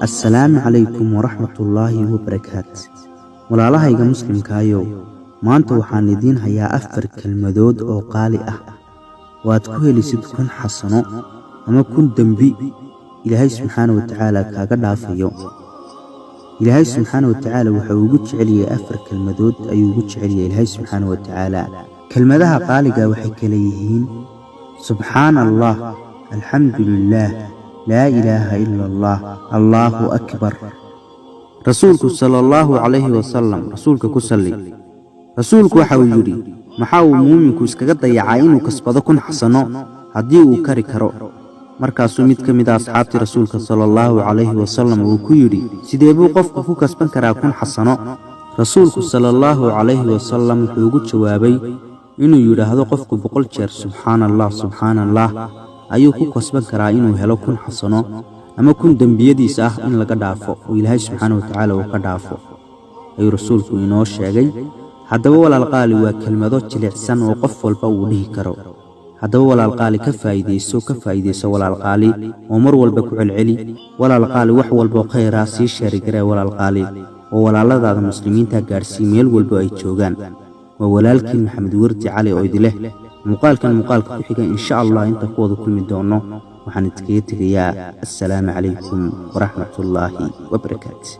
السلام عليكم ورحمة الله وبركاته. ولا الله يجا مسلم كايو ما أنت وحاندين هيا أفر كالمدود أو قالي واتكوه لسدكن حسنو أما كن دنبي إلهي سبحانه وتعالى كاقد عافيو. إلهي سبحانه وتعالى وحوقتش علي أفر كالمدود أيوقتش علي إلهي سبحانه وتعالى كالمدها قالي وحك ليهين سبحان الله الحمد لله لا إله إلا الله الله أكبر. رسولك صلى الله عليه وسلم رسولك كسلي رسولك وحويري محاو مومنك اسكغد يعاين وكسبدكن حسنو hadii uu kari karo. markaasuu mid kamid asxaabtii rasuulka sallallahu alayhi wasallam uu ku yiri sidee buu qofku ku kasban karaa kun xasano. rasuulku sallallahu alayhi wasallam wuxuu ugu jawaabay inuu yiraahdo qofku 100 jeer subhanallah subhanallah ayuu ku kasban karaa inuu helo kun xasano ama kun dambiyadiisa ah in laga dhaafo oo Ilaahay subhanahu wa ta'ala uu ka dhaafo ayuu rasuulku inoo sheegay. haddaba walaal qaali waa kelmado jilicsan oo qof walba uu dhihi karo. haddaba walaal qaali ka faa'iideyso walaal qaali oo mar walba ku celceli walaal qaali wax walba khayra sii sheeri garay walaal qaali oo walaaladaada muslimiinta gaarsii meel walba ay joogaan. waa walaalkii maxamed wardi cali oo idileh muuqaalka ku xiga insha Allah inta ku wada kulmi doono waxaan idinkaga tegayaa assalaamu calaykum wa rahmatullaahi wa barakaatuh.